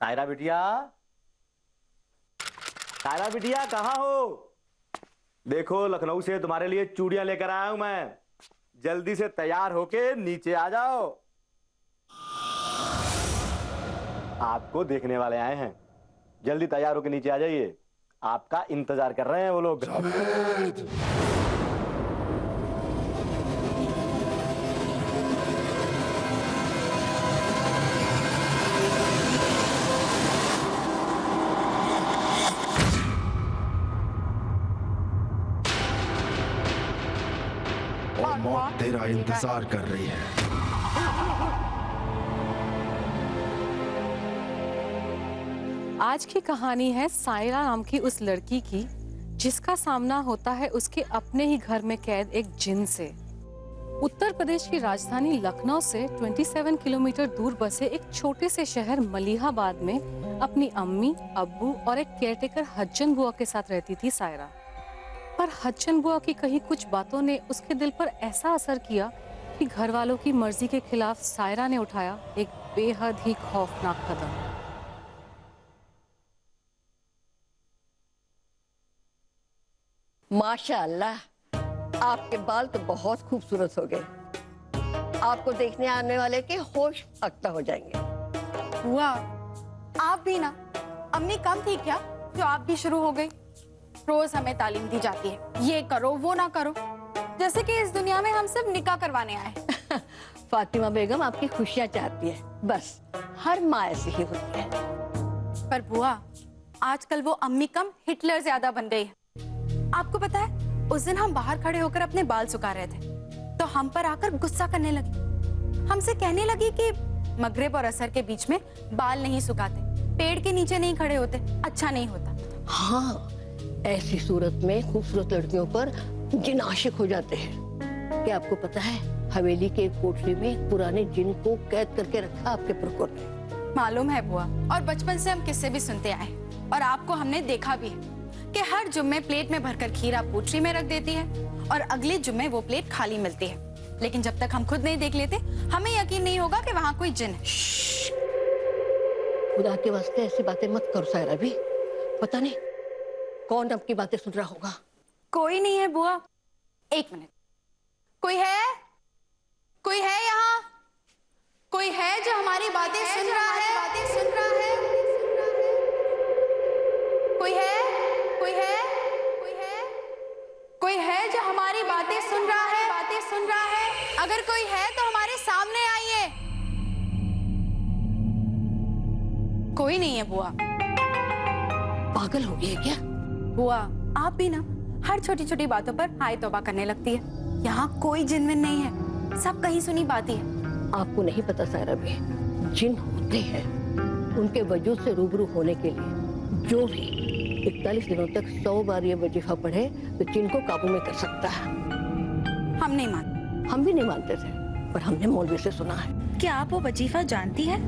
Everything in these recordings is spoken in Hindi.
सायरा बिटिया, सायरा बिटिया कहाँ हो? देखो लखनऊ से तुम्हारे लिए चूड़ियां लेकर आया हूं मैं। जल्दी से तैयार होके नीचे आ जाओ। आपको देखने वाले आए हैं। जल्दी तैयार होके नीचे आ जाइए। आपका इंतजार कर रहे हैं वो लोग। और मौत तेरा इंतजार कर रही है। आज की कहानी है सायरा नाम की उस लड़की की जिसका सामना होता है उसके अपने ही घर में कैद एक जिन से। उत्तर प्रदेश की राजधानी लखनऊ से 27 किलोमीटर दूर बसे एक छोटे से शहर मलिहाबाद में अपनी अम्मी, अब्बू और एक केयरटेकर हज्जन बुआ के साथ रहती थी सायरा। पर हज्जन बुआ की कही कुछ बातों ने उसके दिल पर ऐसा असर किया कि घर वालों की मर्जी के खिलाफ सायरा ने उठाया एक बेहद ही खौफनाक कदम। माशाअल्लाह, आपके बाल तो बहुत खूबसूरत हो गए। आपको देखने आने वाले के होश अख्ता हो जाएंगे। बुआ, आप भी ना, अम्मी कम थी क्या जो आप भी शुरू हो गई? रोज हमें तालीम दी जाती है, ये करो वो ना करो, जैसे कि इस दुनिया में हम सब निकाह करवाने आए। फातिमा बेगम आपकी खुशियाँ चाहती है, बस हर माँ ऐसी ही होती है। पर बुआ, आजकल वो अम्मी कम हिटलर ज्यादा बन गई है। आपको पता है, उस दिन हम बाहर खड़े होकर अपने बाल सुखा रहे थे तो हम पर आकर गुस्सा करने लगी। हमसे कहने लगी कि मगरिब और असर के बीच में बाल नहीं सुखाते, पेड़ के नीचे नहीं खड़े होते, अच्छा नहीं होता। हाँ, ऐसी सूरत में खूबसूरत लड़कियों पर जिन आशिक हो जाते हैं। क्या आपको पता है, हवेली के एक कोठरी में एक पुराने जिन को कैद करके रखा आपके प्रकोप ने। मालूम है बुआ, और बचपन से हम किस्से भी सुनते आए और आपको हमने देखा भी है कि हर जुम्मे प्लेट में भरकर खीर आप पोटरी में रख देती है और अगले जुम्मे वो प्लेट खाली मिलती है। लेकिन जब तक हम खुद नहीं देख लेते, हमें यकीन नहीं होगा कि वहाँ कोई जिन है। खुदा के वास्ते ऐसी बातें मत करो सायरा भी, पता नहीं कौन आपकी बातें सुन रहा होगा। कोई नहीं है बुआ, एक मिनट। कोई है? कोई है यहाँ? कोई है जो हमारी बातें सुन रहा है? कोई है? कोई है? कोई है? कोई है जो हमारी बातें सुन रहा है? अगर कोई है तो हमारे सामने आइए। कोई नहीं है बुआ। पागल हो गई है क्या? बुआ, आप भी ना हर छोटी छोटी बातों पर हाय तौबा करने लगती है। यहाँ कोई जिनविन नहीं है, सब कहीं सुनी बातें है। आपको नहीं पता सायरा भी, जिन होते हैं, उनके वजूद से रूबरू होने के लिए जो भी 41 दिनों तक 100 बार ये वजीफा पढ़े तो जिन को काबू में कर सकता है। हम नहीं मानते। हम भी नहीं मानते थे, पर हमने मौलवी से सुना है। क्या आप वो वजीफा जानती है?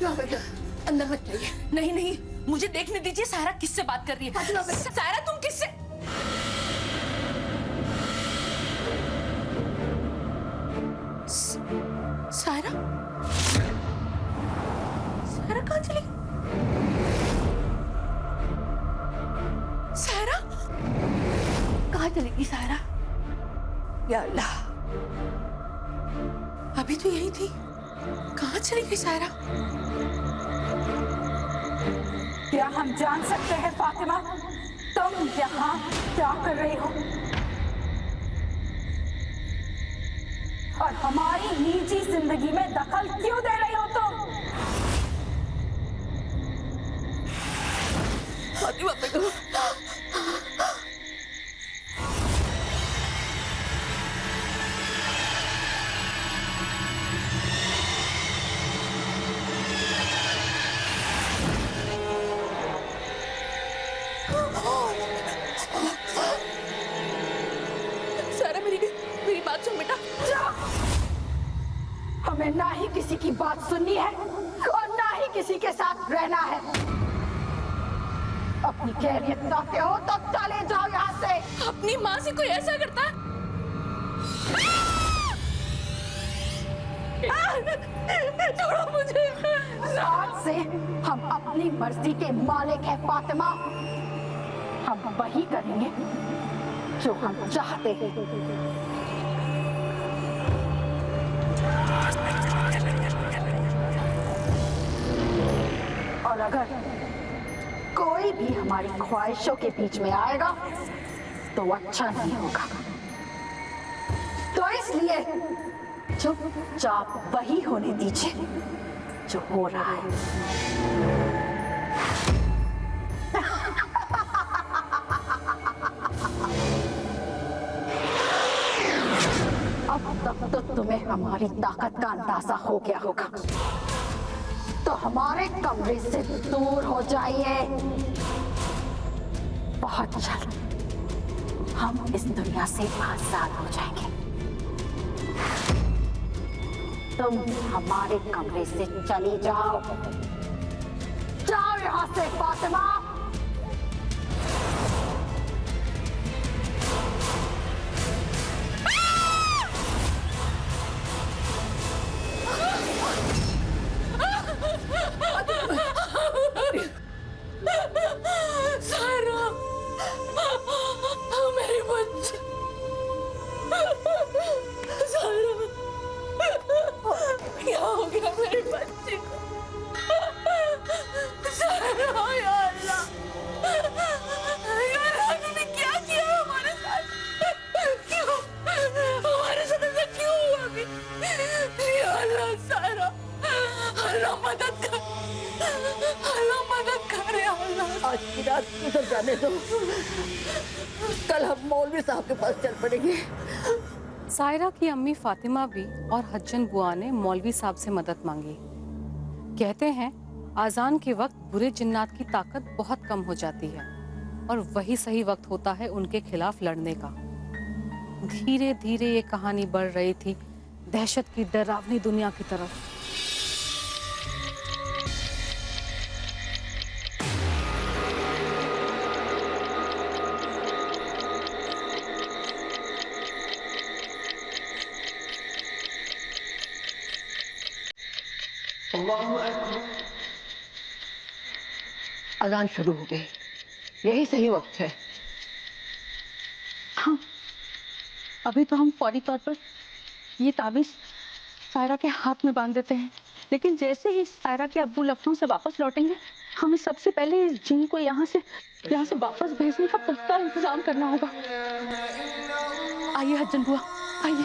अंदर मत जाइए। नहीं नहीं, मुझे देखने दीजिए सायरा किससे बात कर रही है। सायरा तुम किससे? सायरा? सायरा कहाँ चली? सायरा? कहाँ चलेगी सायरा? या अल्लाह, अभी तो यही थी, कहाँ चली गई सायरा? क्या हम जान सकते हैं फातिमा, तुम यहाँ क्या कर रही हो और हमारी निजी जिंदगी में दखल क्यों दे रही हो तुम? फातिमा बेगम, सायरा मेरी बात सुन बेटा। हमें ना ही किसी की बात सुननी है और ना ही किसी के साथ रहना है। अपनी खैरियत चाहते हो तो चले जाओ यहाँ से। अपनी माँ से कोई ऐसा करता है? छोड़ो मुझे। आज से हम अपनी मर्जी के मालिक हैं फातिमा। हम वही करेंगे जो हम चाहते हैं। और अगर कोई भी हमारी ख्वाहिशों के बीच में आएगा तो अच्छा नहीं होगा। तो इसलिए चुपचाप वही होने दीजिए जो हो रहा है। अब तक तो तुम्हें हमारी ताकत का अंदाजा हो गया होगा, तो हमारे कमरे से दूर हो जाइए। बहुत जल्द हम इस दुनिया से आजाद हो जाएंगे। तुम हमारे कमरे से चली जाओ। जाओ यहाँ से फातिमा। सायरा, मेरी बच्ची। सायरा, क्या हो गया मेरी बच्ची को? सायरा, या अल्लाह, या अल्लाह, तूने क्या किया हमारे साथ? क्यों हमारे साथ ऐसा क्यों हुआ अभी? या अल्लाह, सायरा, अल्लाह मदद कर, अल्लाह मदद कर, या अल्लाह। आज की रात इधर जाने दो, कल हम मौलवी साहब के पास चल पड़ेंगे। सायरा की अम्मी फातिमा भी और हज्जन बुआ ने मौलवी साहब से मदद मांगी। कहते हैं आजान के वक्त बुरे जिन्नात की ताकत बहुत कम हो जाती है और वही सही वक्त होता है उनके खिलाफ लड़ने का। धीरे धीरे ये कहानी बढ़ रही थी दहशत की डरावनी दुनिया की तरफ। अजान शुरू हो गई, यही सही वक्त है। हाँ, अभी तो हम फौरी तौर पर ये ताबीज सायरा के हाथ में बांध देते हैं, लेकिन जैसे ही सायरा के अब्बू लखनऊ से वापस लौटेंगे, हमें सबसे पहले इस जिन को यहाँ से वापस भेजने का पुख्ता इंतजाम करना होगा। आइए हज्जन बुआ, आइए।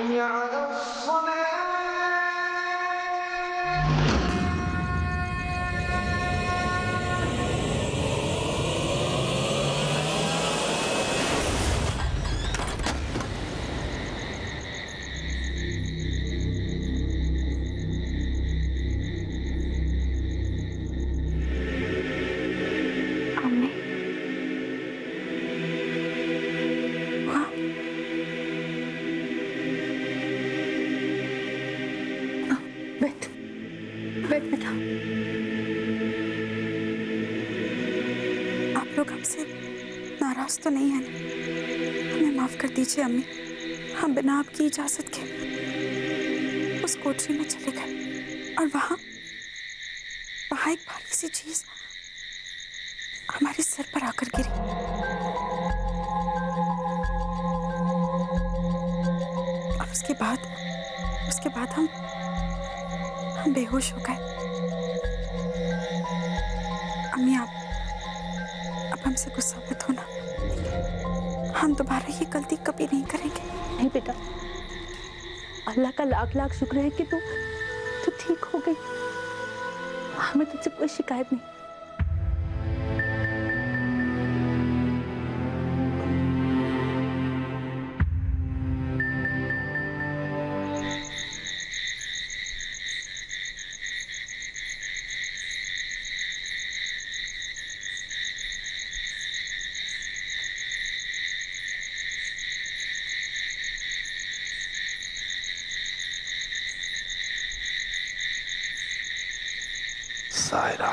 अम्मी वाह, बैठ बैठ बेटा। आप लोग हमसे नाराज तो नहीं है ना? हमें माफ कर दीजिए अम्मी। हम बिना आपकी इजाजत के उस कोठरी में चले गए और वहां वहां एक भारी सी चीज हमारे सिर पर आकर गिरी। और उसके बाद हम बेहोश हो गए। अम्मी आप हमसे गुस्सा मत होना। हम दोबारा ये गलती कभी नहीं करेंगे। नहीं बेटा, अल्लाह का लाख लाख शुक्र है कि तू ठीक हो गई। हमें तुझसे कोई शिकायत नहीं। सायरा,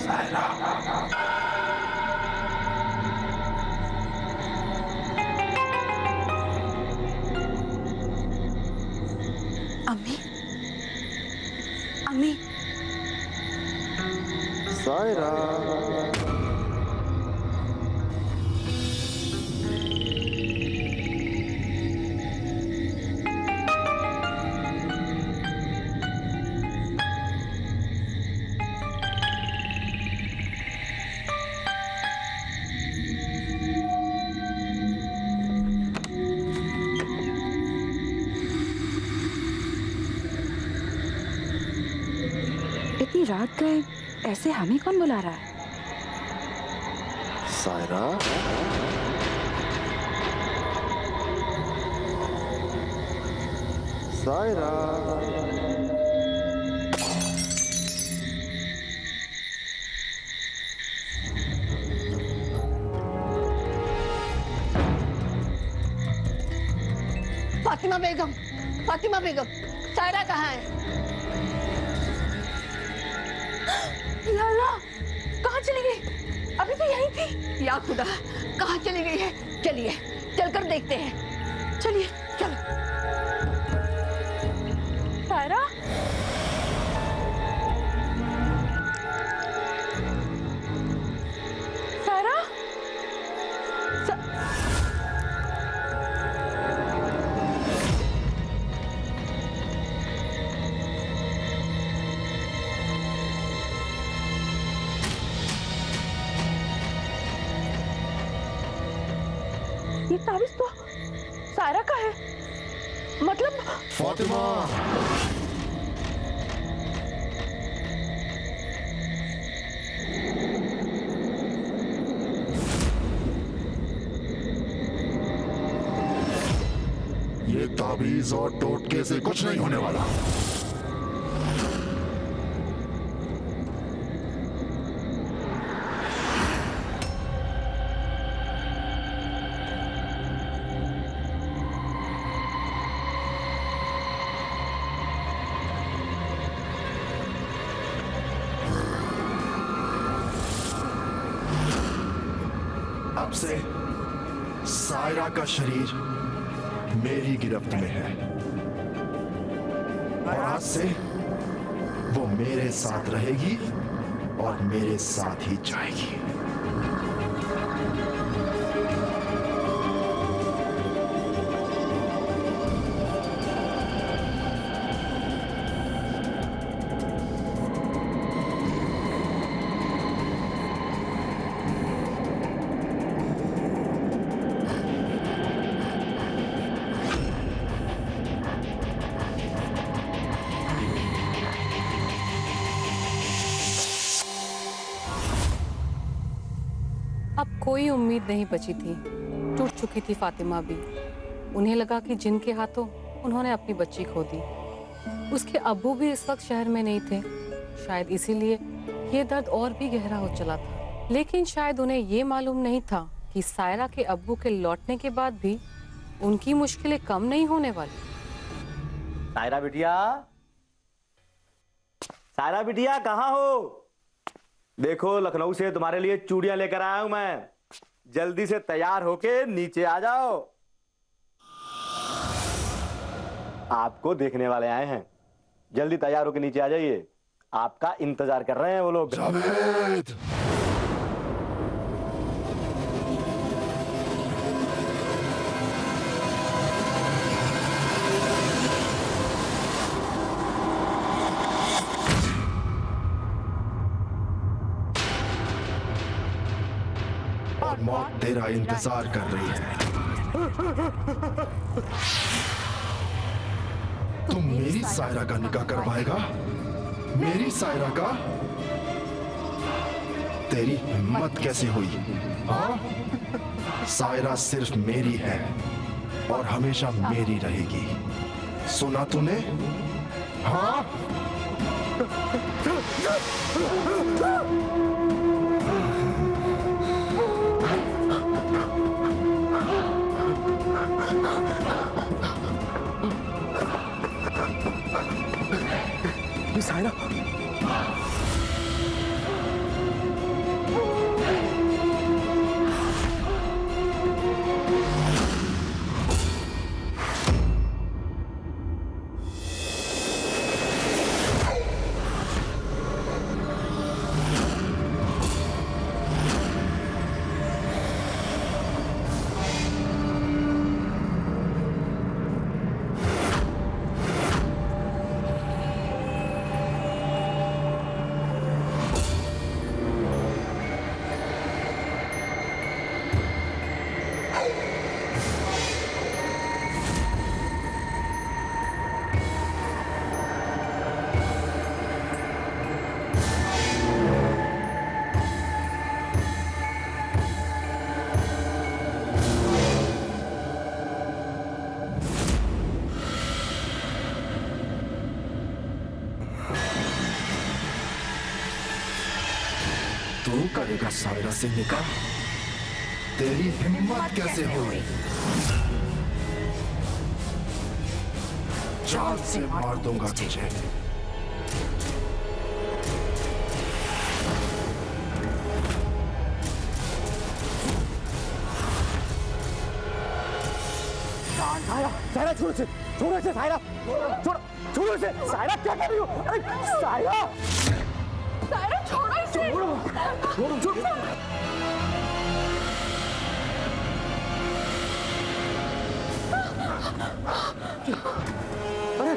सायरा, अम्मी अम्मी सायरा। इतनी रात गए, ऐसे हमें कौन बुला रहा है? सायरा, सायरा। फातिमा बेगम, फातिमा बेगम, सायरा कहाँ है? या अल्लाह, कहाँ चली गई? अभी तो यहीं थी। या खुदा, कहाँ चली गई है? चलिए चलकर देखते हैं। चलिए चलो। सायरा, सायरा, ये ताबीज तो सायरा का है। मतलब फातिमा, ये ताबीज और टोटके से कुछ नहीं होने वाला। अब से सायरा का शरीर मेरी गिरफ्त में है और आज से वो मेरे साथ रहेगी और मेरे साथ ही जाएगी। कोई उम्मीद नहीं बची थी। टूट चुकी थी फातिमा भी। उन्हें लगा कि जिन के हाथों उन्होंने अपनी बच्ची खो दी। उसके अब्बू भी इस वक्त शहर में नहीं थे, शायद इसीलिए ये दर्द और भी गहरा हो चला था। लेकिन शायद उन्हें ये मालूम नहीं था कि सायरा के अब्बू के लौटने के बाद भी उनकी मुश्किलें कम नहीं होने वाली। सायरा बिटिया, सायरा बिटिया कहाँ हो? देखो लखनऊ से तुम्हारे लिए चूड़ियां लेकर आया हूं मैं। जल्दी से तैयार होके नीचे आ जाओ। आपको देखने वाले आए हैं। जल्दी तैयार होके नीचे आ जाइए, आपका इंतजार कर रहे हैं वो लोग। जावेद! और मौत तेरा इंतजार कर रही है। तुम मेरी सायरा का निकाह करवाएगा? मेरी सायरा का? तेरी हिम्मत कैसे हुई? हाँ? सायरा सिर्फ मेरी है और हमेशा मेरी रहेगी। सुना तूने? हाँ? सायरा, तू करेगा सायरा से निकाह? तेरी हिम्मत कैसे हुई? चाल से मार दूंगा तुझे। सायरा छोड़ो से, छोड़ो से सायरा, छोड़ो, छोड़ो से सायरा, क्या कर रही हो? अरे सायरा, सायरा छोड़ो इसे। छोड़ो, छोड़ो। अरे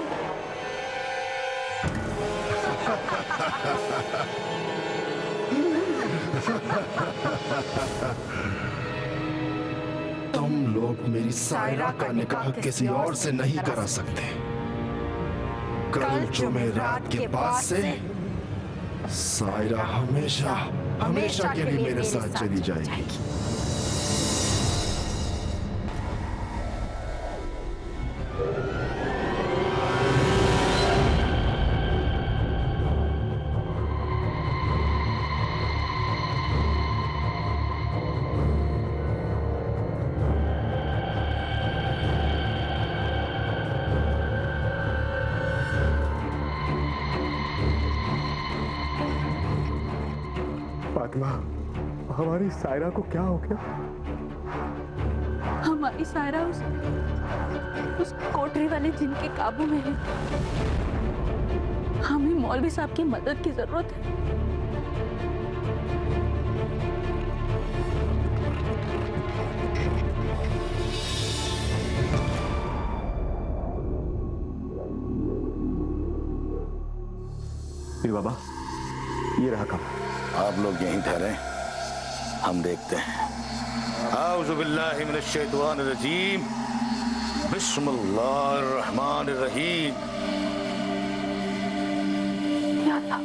तुम लोग मेरी सायरा का निकाह किसी और से नहीं करा सकते। कल जुमेरात के बाद से सायरा हमेशा हमेशा के लिए मेरे साथ चली जाएगी। फातिमा, हमारी सायरा को क्या हो गया? हमारी सायरा उस कोठरी वाले जिन के काबू में है। हमें मौलवी साहब की मदद की जरूरत है। बाबा, ये रहा काम। आप लोग यहीं ठहरे, हम देखते हैं। आऊज़ु बिल्लाहि मिनश शैतानिर रजीम, बिस्मिल्लाहिर रहमानिर रहीम। क्या था?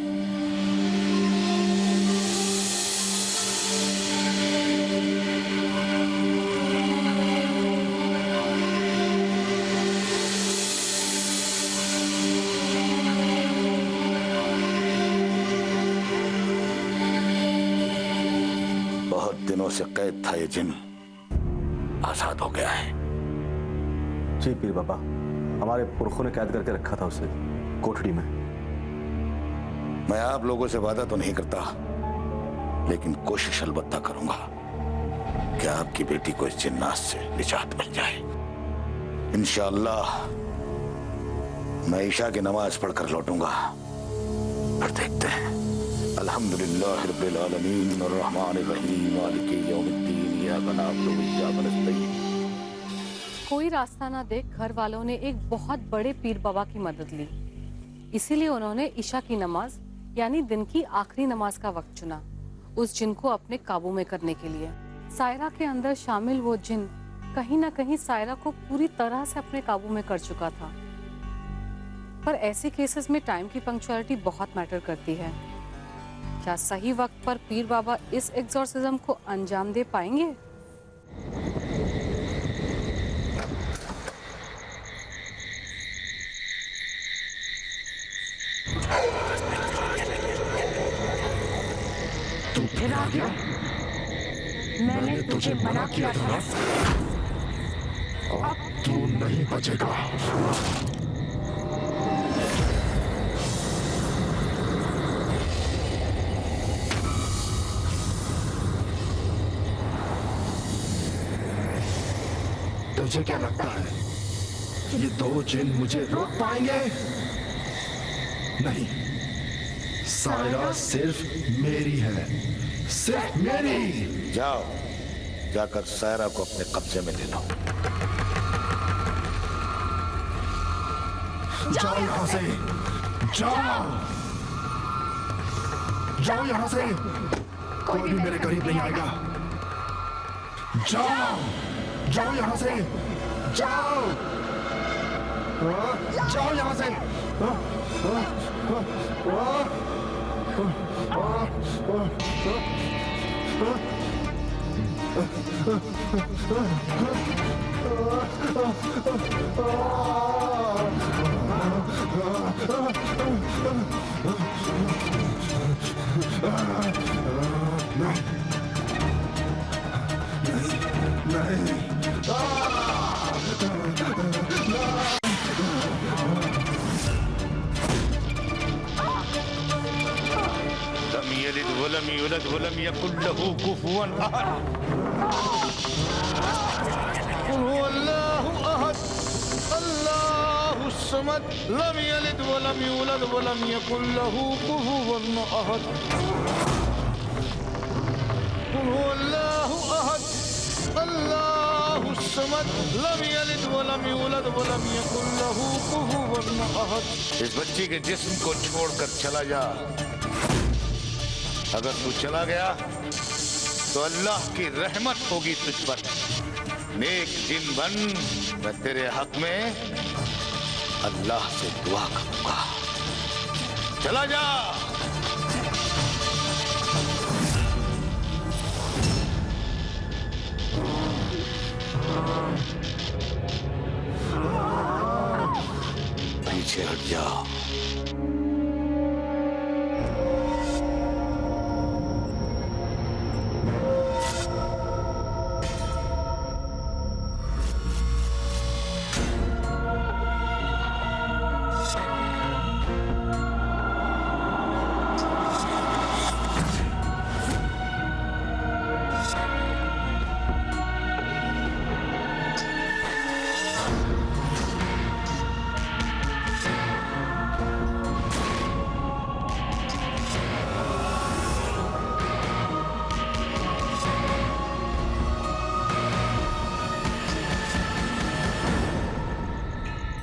दिनों से कैद था ये जिन आजाद हो गया है। जी पीर बाबा, हमारे पुरखों ने कैद करके रखा था उसे कोठड़ी में। मैं आप लोगों से वादा तो नहीं करता, लेकिन कोशिश अलबत्ता करूंगा कि आपकी बेटी को इस जिन्नात से निजात मिल जाए। इंशाअल्लाह मैं ईशा की नमाज पढ़कर लौटूंगा, फिर देखते हैं। अल्हम्दुलिल्लाह रब्बिल आलमीन अर्रहमानिर रहीम मालिकि यौमिद्दीन इय्याका नअबुदु व इय्याका नस्तईन। कोई रास्ता ना देख घर वालों ने एक बहुत बड़े पीर बाबा की मदद ली। इसीलिए उन्होंने ईशा की नमाज यानी दिन की आखिरी नमाज का वक्त चुना, उस जिन को अपने काबू में करने के लिए। सायरा के अंदर शामिल वो जिन कहीं ना कहीं सायरा को पूरी तरह से अपने काबू में कर चुका था। पर ऐसे केसेस में टाइम की पंक्चुअलिटी बहुत मैटर करती है। क्या सही वक्त पर पीर बाबा इस एग्जॉर्सिज्म को अंजाम दे पाएंगे? तू फिर आ गया? मैंने तुझे मना किया था ना, अब तू नहीं बचेगा। तुझे क्या लगता है ये दो जिन मुझे रोक पाएंगे? नहीं, सायरा सिर्फ मेरी है, सिर्फ मेरी। जाओ, जाकर सायरा को अपने कब्जे में ले लो। जाओ यहाँ से, जाओ, जाओ यहाँ से। कोई भी मेरे करीब नहीं आएगा। जाओ, जाओ यहाँ से, जाओ, जाओ यहाँ से। वलम यूलद वलम यकुल लहू कुफुवन अहद। हुवल्लाहु अहद अल्लाहु समद लम यलिद वलम यूलद वलम यकुल लहू कुफुवन अहद। हुवल्लाहु अहद अल्लाहु समद लम यलिद वलम यूलद वलम यकुल लहू कुफुवन अहद। इस बच्ची के जिस्म को छोड़कर चला जा। अगर तू चला गया तो अल्लाह की रहमत होगी तुझ पर। नेक जिन बन, मैं तेरे हक में अल्लाह से दुआ करूंगा। चला जा। पीछे हट जाओ।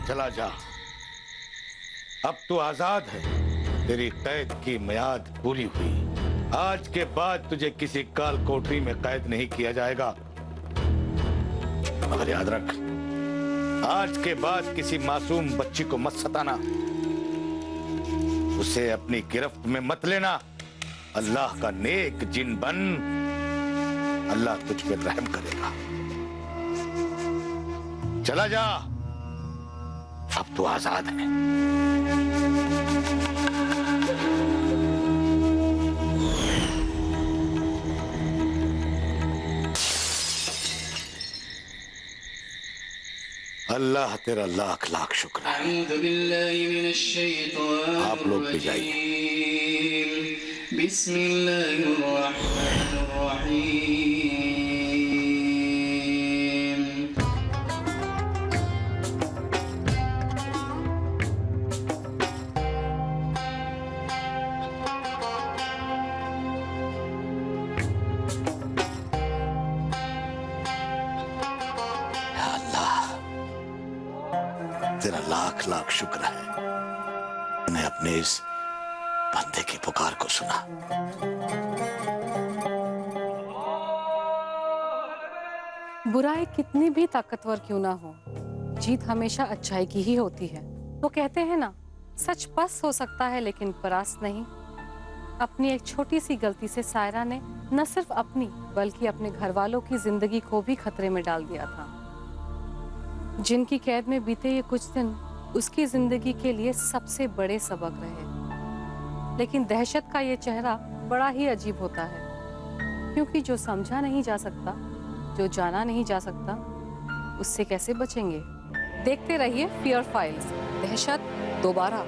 चला जा। अब तू आजाद है। तेरी कैद की मियाद पूरी हुई। आज के बाद तुझे किसी काल कोठरी में कैद नहीं किया जाएगा। मगर याद रख, आज के बाद किसी मासूम बच्ची को मत सताना, उसे अपनी गिरफ्त में मत लेना। अल्लाह का नेक जिन बन, अल्लाह तुझ पर रहम करेगा। चला जा, अब तो आजाद है। अल्लाह तेरा लाख लाख शुक्र है। आप लोग भी जाइए। तेरा लाख लाख शुक्र है, मैंने अपने इस बंदे की पुकार को सुना। बुराई कितनी भी ताकतवर क्यों ना हो, जीत हमेशा अच्छाई की ही होती है। वो कहते हैं ना, सच पस्त हो सकता है लेकिन परास्त नहीं। अपनी एक छोटी सी गलती से सायरा ने न सिर्फ अपनी बल्कि अपने घर वालों की जिंदगी को भी खतरे में डाल दिया था। जिनकी कैद में बीते ये कुछ दिन उसकी जिंदगी के लिए सबसे बड़े सबक रहे। लेकिन दहशत का ये चेहरा बड़ा ही अजीब होता है, क्योंकि जो समझा नहीं जा सकता, जो जाना नहीं जा सकता, उससे कैसे बचेंगे। देखते रहिए फियर फाइल्स, दहशत दोबारा।